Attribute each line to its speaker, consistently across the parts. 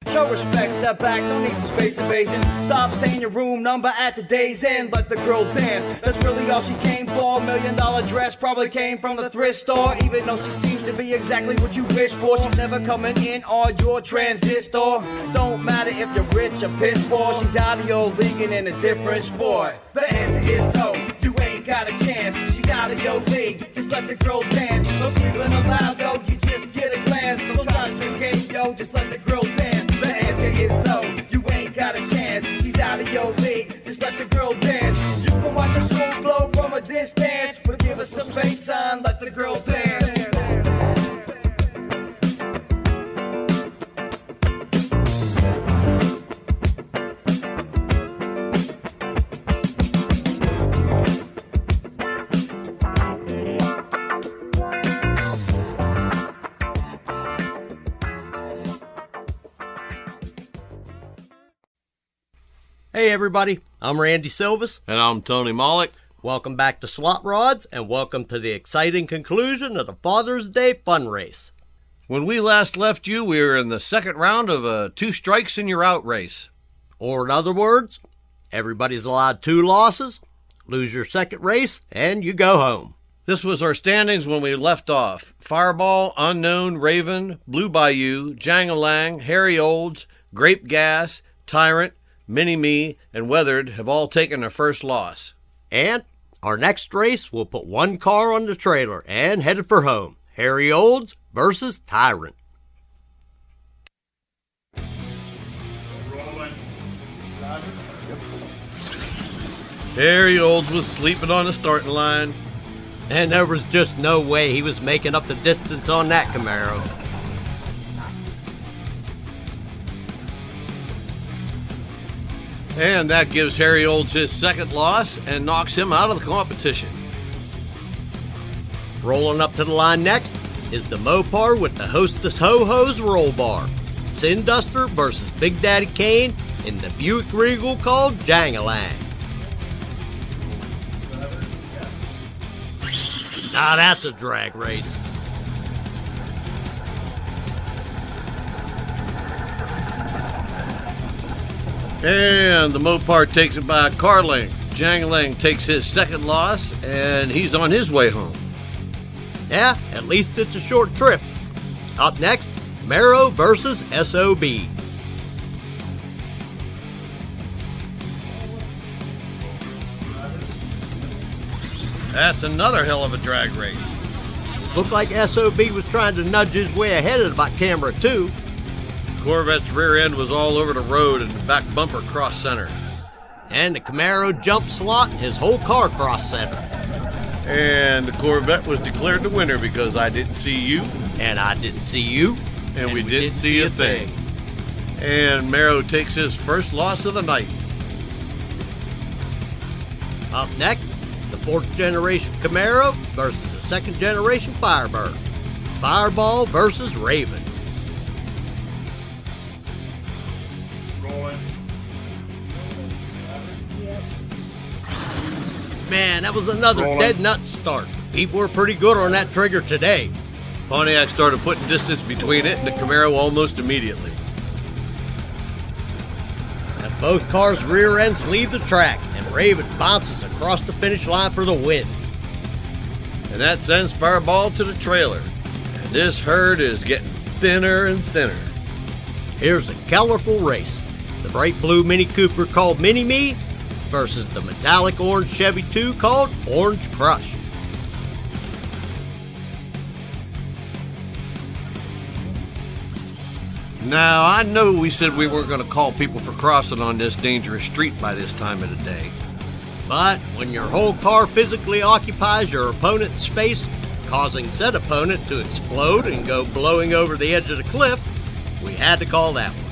Speaker 1: Show respect, step back, no need for space invasion. Stop saying your room number at the day's end. Let the girl dance, that's really all she came for. $1 million dress probably came from the thrift store. Even though she seems to be exactly what you wish for, she's never coming in on your transistor. Don't matter if you're rich or piss poor, she's out of your league and in a different sport. The answer is no, you ain't got a chance. She's out of your league, just let the girl dance. No sleeping allowed, yo, you just get a glance. Don't try to swim game, yo, just let the girl dance. The answer is no, you ain't got a chance. She's out of your league, just let the girl dance. You can watch her soul flow from a distance, but give her some bass sign, let the girl dance.
Speaker 2: Hey everybody, I'm Randy Silvis.
Speaker 3: And I'm Tony Mollick.
Speaker 2: Welcome back to Slotrods, and welcome to the exciting conclusion of the Father's Day Fun Race.
Speaker 3: When we last left you, we were in the second round of a 2 strikes and you're out race.
Speaker 2: Or in other words, everybody's allowed 2 losses, lose your second race, and you go home.
Speaker 3: This was our standings when we left off. Fireball, Unknown, Raven, Blue Bayou, Jangalang, Harry Olds, Grape Gas, Tyrant, Mini-Me, and Weathered have all taken their first loss.
Speaker 2: And our next race, we'll put 1 car on the trailer and headed for home. Harry Olds versus Tyrant.
Speaker 3: Harry Olds was sleeping on the starting line.
Speaker 2: And there was just no way he was making up the distance on that Camaro.
Speaker 3: And that gives Harry Olds his second loss and knocks him out of the competition.
Speaker 2: Rolling up to the line next is the Mopar with the Hostess Ho-Ho's roll bar. Sin Duster versus Big Daddy Kane in the Buick Regal called Jangalang. Now that's a drag race.
Speaker 3: And the Mopar takes it by a car length. Jangalang takes his second loss, and he's on his way home.
Speaker 2: Yeah, at least it's a short trip. Up next, Mero versus SOB.
Speaker 3: That's another hell of a drag race.
Speaker 2: Looked like SOB was trying to nudge his way ahead of the back camera too.
Speaker 3: Corvette's rear end was all over the road and the back bumper crossed center.
Speaker 2: And the Camaro jumped slot his whole car crossed center.
Speaker 3: And the Corvette was declared the winner because I didn't see you.
Speaker 2: And I didn't see you.
Speaker 3: And we didn't see a thing. And Mero takes his first loss of the night.
Speaker 2: Up next, the 4th generation Camaro versus the 2nd generation Firebird. Fireball versus Raven. Man, that was another dead nut start. People were pretty good on that trigger today.
Speaker 3: Pontiac started putting distance between it and the Camaro almost immediately.
Speaker 2: And both cars' rear ends leave the track, and Raven bounces across the finish line for the win.
Speaker 3: And that sends Fireball to the trailer. And this herd is getting thinner and thinner.
Speaker 2: Here's a colorful race. The bright blue Mini Cooper called Mini-Me versus the metallic orange Chevy 2 called Orange Crush.
Speaker 3: Now, I know we said we weren't going to call people for crossing on this dangerous street by this time of the day.
Speaker 2: But when your whole car physically occupies your opponent's space, causing said opponent to explode and go blowing over the edge of the cliff, we had to call that one.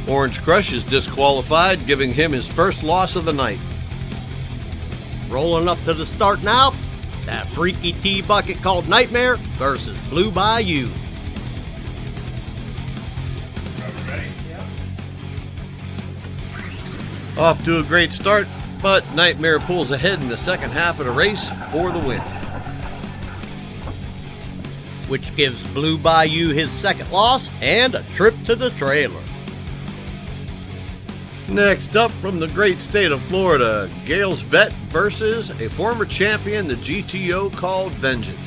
Speaker 3: Orange Crush is disqualified, giving him his first loss of the night.
Speaker 2: Rolling up to the start now, that freaky T-bucket called Nightmare versus Blue Bayou.
Speaker 3: Off to a great start, but Nightmare pulls ahead in the second half of the race for the win.
Speaker 2: which gives Blue Bayou his second loss and a trip to the trailer.
Speaker 3: Next up from the great state of Florida, Gale's Vet versus a former champion the GTO called Vengeance.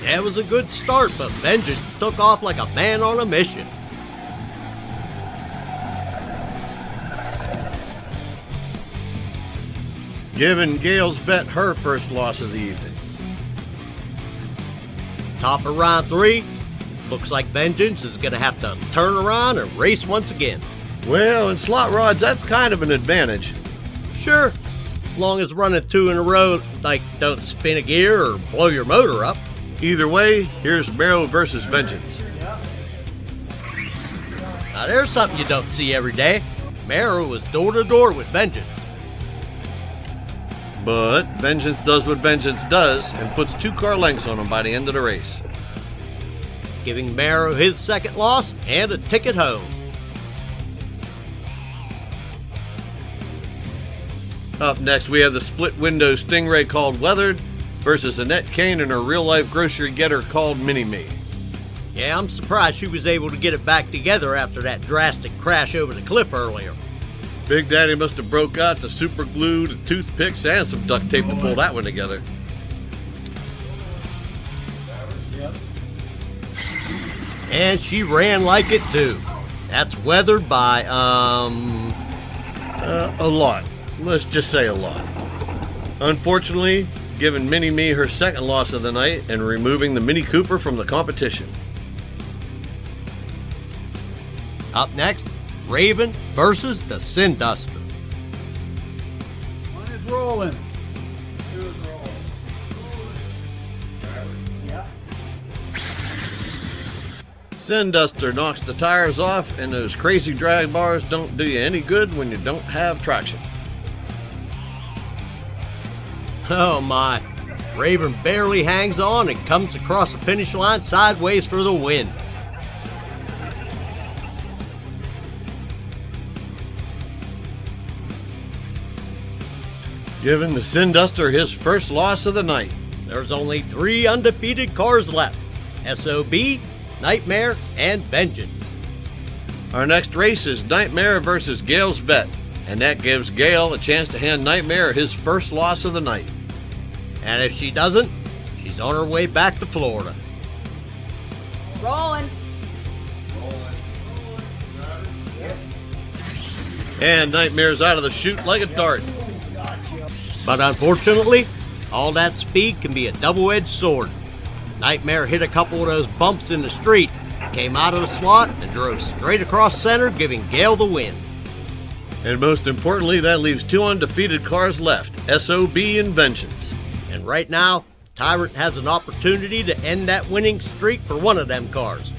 Speaker 2: It was a good start, but Vengeance took off like a man on a mission.
Speaker 3: Giving Gale's Vet her first loss of the evening.
Speaker 2: Top of round 3, looks like Vengeance is going to have to turn around and race once again.
Speaker 3: Well, in Slotrods, that's kind of an advantage.
Speaker 2: Sure, as long as running 2 in a row, like, don't spin a gear or blow your motor up.
Speaker 3: Either way, here's Mero versus Vengeance.
Speaker 2: Now there's something you don't see every day. Mero was door to door with Vengeance.
Speaker 3: But Vengeance does what Vengeance does and puts 2 car lengths on him by the end of the race.
Speaker 2: Giving Mero his second loss and a ticket home.
Speaker 3: Up next, we have the split window Stingray called Weathered versus Annette Kane and her real life grocery getter called Mini Me.
Speaker 2: Yeah, I'm surprised she was able to get it back together after that drastic crash over the cliff earlier.
Speaker 3: Big Daddy must have broke out the super glue, the toothpicks, and some duct tape to pull that one together.
Speaker 2: And she ran like it too. That's weathered by,
Speaker 3: A lot. Let's just say a lot. Unfortunately, giving Mini Me her second loss of the night and removing the Mini Cooper from the competition.
Speaker 2: Up next, Raven versus the Sin Duster.
Speaker 4: One is rolling. 2 is rolling. Yeah.
Speaker 3: Sin Duster knocks the tires off, and those crazy drag bars don't do you any good when you don't have traction.
Speaker 2: Oh my, Raven barely hangs on and comes across the finish line sideways for the win.
Speaker 3: Giving the Sin Duster his first loss of the night.
Speaker 2: There's only 3 undefeated cars left: SOB, Nightmare, and Vengeance.
Speaker 3: Our next race is Nightmare versus Gale's Vet, and that gives Gale a chance to hand Nightmare his first loss of the night.
Speaker 2: And if she doesn't, she's on her way back to Florida.
Speaker 5: Rolling.
Speaker 3: And Nightmare's out of the chute like a dart.
Speaker 2: But unfortunately, all that speed can be a double-edged sword. Nightmare hit a couple of those bumps in the street, came out of the slot, and drove straight across center, giving Gale the win.
Speaker 3: And most importantly, that leaves 2 undefeated cars left, SOB and Vengeance.
Speaker 2: And right now, Tyrant has an opportunity to end that winning streak for one of them cars.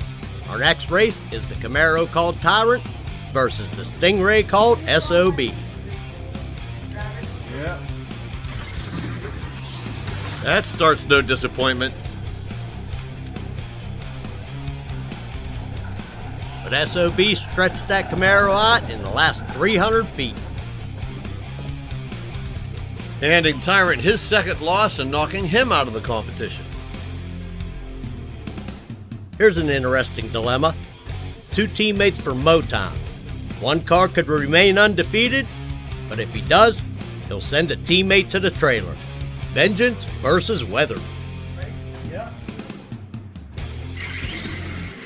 Speaker 2: Our next race is the Camaro called Tyrant versus the Stingray called SOB.
Speaker 4: Yeah.
Speaker 3: That starts no disappointment.
Speaker 2: But SOB stretched that Camaro out in the last 300 feet.
Speaker 3: Handing Tyrant his second loss and knocking him out of the competition.
Speaker 2: Here's an interesting dilemma. 2 teammates for Motown. One car could remain undefeated, but if he does, he'll send a teammate to the trailer. Vengeance versus Weathered.
Speaker 4: Yeah.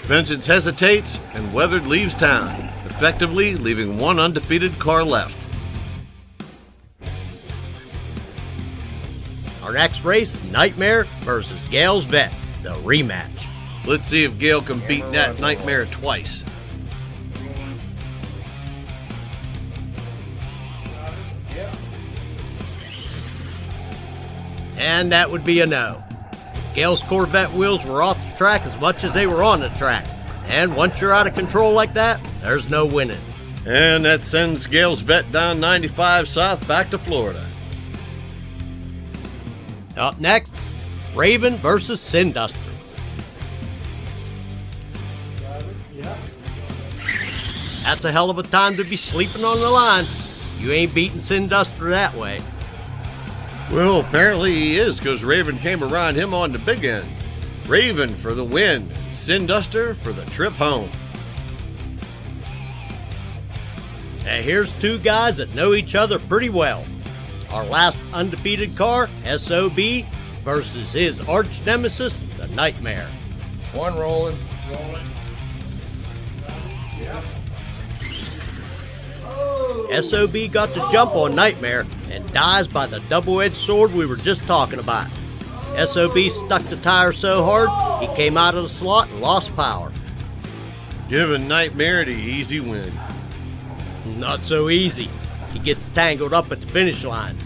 Speaker 3: Vengeance hesitates, and Weathered leaves town, effectively leaving 1 undefeated car left.
Speaker 2: Our next race, Nightmare versus Gale's Vet, the rematch.
Speaker 3: Let's see if Gale can beat that Nightmare twice.
Speaker 2: And that would be a no. Gale's Corvette wheels were off the track as much as they were on the track. And once you're out of control like that, there's no winning.
Speaker 3: And that sends Gale's Vet down 95 south back to Florida.
Speaker 2: Up next, Raven versus Sin Duster.
Speaker 4: Yeah.
Speaker 2: That's a hell of a time to be sleeping on the line. You ain't beating Sin Duster that way.
Speaker 3: Well, apparently he is, because Raven came around him on the big end. Raven for the win. Sin Duster for the trip home.
Speaker 2: And here's two guys that know each other pretty well. Our last undefeated car, SOB, versus his arch nemesis, the Nightmare.
Speaker 5: One rolling.
Speaker 4: Rolling. Yep.
Speaker 2: SOB got the jump on Nightmare and dies by the double-edged sword we were just talking about. SOB stuck the tire so hard, he came out of the slot and lost power.
Speaker 3: Giving Nightmare the easy win.
Speaker 2: Not so easy. He gets tangled up at the finish line.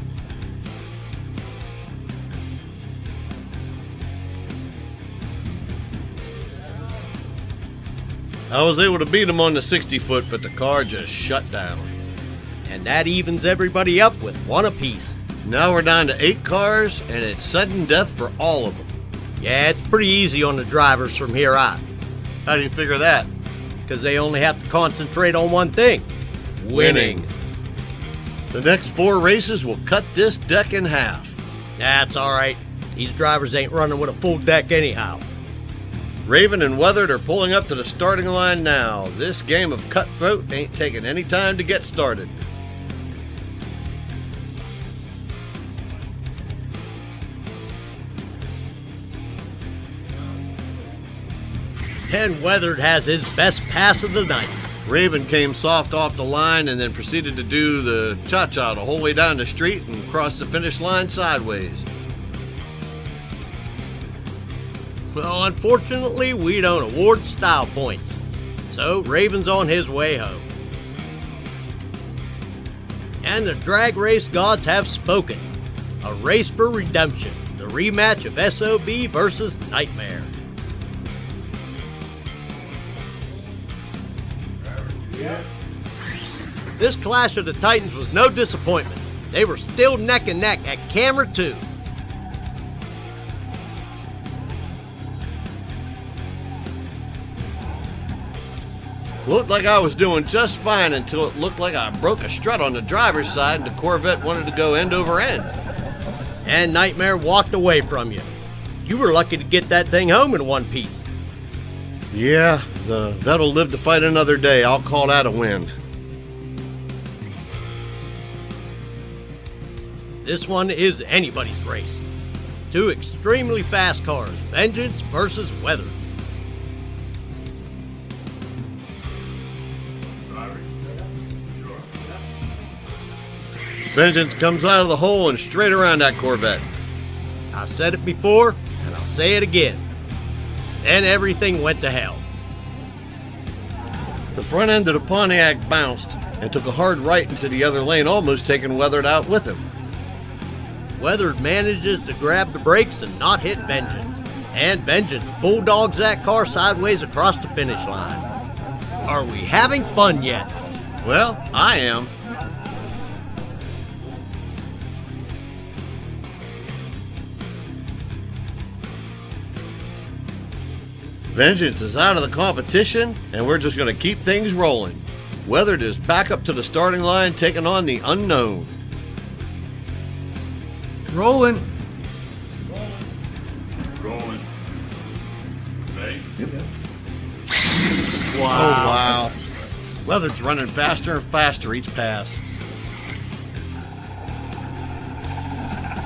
Speaker 3: I was able to beat him on the 60-foot, but the car just shut down.
Speaker 2: And that evens everybody up with one apiece.
Speaker 3: Now we're down to 8 cars, and it's sudden death for all of them.
Speaker 2: Yeah, it's pretty easy on the drivers from here out,
Speaker 3: How do you figure that?
Speaker 2: because they only have to concentrate on one thing: winning.
Speaker 3: The next 4 races will cut this deck in half.
Speaker 2: That's all right. These drivers ain't running with a full deck anyhow.
Speaker 3: Raven and Weathered are pulling up to the starting line now. This game of cutthroat ain't taking any time to get started.
Speaker 2: And Weathered has his best pass of the night.
Speaker 3: Raven came soft off the line and then proceeded to do the cha-cha the whole way down the street and cross the finish line sideways.
Speaker 2: Well, unfortunately, we don't award style points. So, Raven's on his way home. And the drag race gods have spoken. A race for redemption. The rematch of SOB versus Nightmare. This clash of the Titans was no disappointment. They were still neck and neck at camera 2.
Speaker 3: Looked like I was doing just fine until it looked like I broke a strut on the driver's side and the Corvette wanted to go end over end.
Speaker 2: And Nightmare walked away from you. You were lucky to get that thing home in one piece.
Speaker 3: Yeah, that'll live to fight another day. I'll call that a win.
Speaker 2: This one is anybody's race. Two extremely fast cars, Vengeance versus Weather.
Speaker 3: Vengeance comes out of the hole and straight around that Corvette.
Speaker 2: I said it before, and I'll say it again. Then everything went to hell.
Speaker 3: The front end of the Pontiac bounced and took a hard right into the other lane, almost taking Weathered out with him.
Speaker 2: Weather manages to grab the brakes and not hit Vengeance. And Vengeance bulldogs that car sideways across the finish line. Are we having fun yet?
Speaker 3: Well, I am. Vengeance is out of the competition, and we're just going to keep things rolling. Weathered is back up to the starting line, taking on the unknown.
Speaker 5: Rolling.
Speaker 4: Rolling. Ready?
Speaker 3: Oh, wow. Weathered's running faster and faster each pass.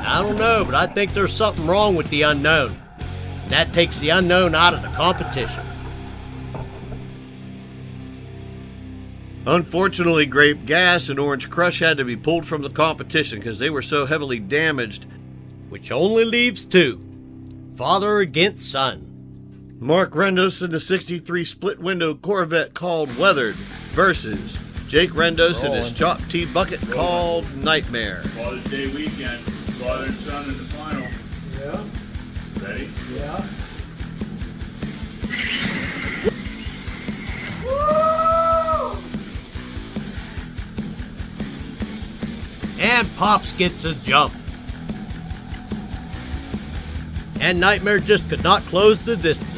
Speaker 2: I don't know, but I think there's something wrong with the unknown. And that takes the unknown out of the competition.
Speaker 3: Unfortunately, Grape Gas and Orange Crush had to be pulled from the competition because they were so heavily damaged.
Speaker 2: Which only leaves two. Father against son.
Speaker 3: Mark Rendos in the 63 split-window Corvette called Weathered versus Jake Rendos in his Chalk Tea bucket called Nightmare.
Speaker 4: Father's Day weekend. Father and son in the final.
Speaker 5: Yeah.
Speaker 4: Ready?
Speaker 5: Yeah.
Speaker 2: And Pops gets a jump. And Nightmare just could not close the distance.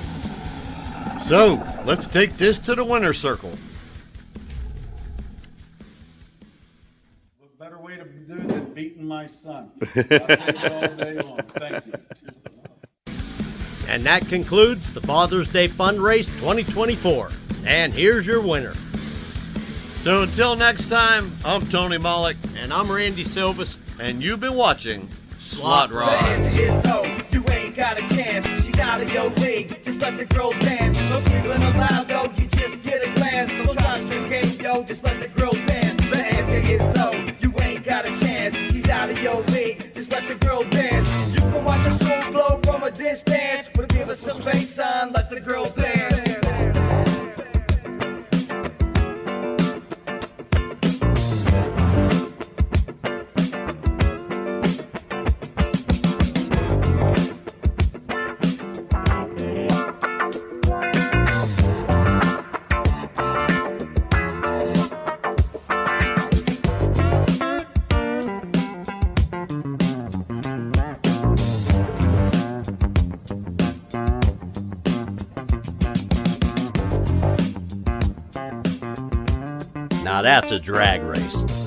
Speaker 3: So, let's take this to the winner's circle.
Speaker 5: What better way to do it
Speaker 6: beating my son. I'll take it all day long. Thank you.
Speaker 2: And that concludes the Father's Day Fundrace 2024. And here's your winner.
Speaker 3: So until next time, I'm Tony Mollick,
Speaker 2: And I'm Randy Silvis.
Speaker 3: and you've been watching
Speaker 2: Slot
Speaker 3: Slot
Speaker 1: The
Speaker 3: Rods.
Speaker 1: answer is no, you ain't got a chance. She's out of your league, just let the girl dance. No sleeping allowed, though, you just get a glance. Don't try to swim game, yo, just let the girl dance. The answer is no, you ain't got a chance. She's out of your league, just let the girl dance. You can watch a soul flow from a distance, but give us some space, son, let the girl dance.
Speaker 2: Now that's a drag race.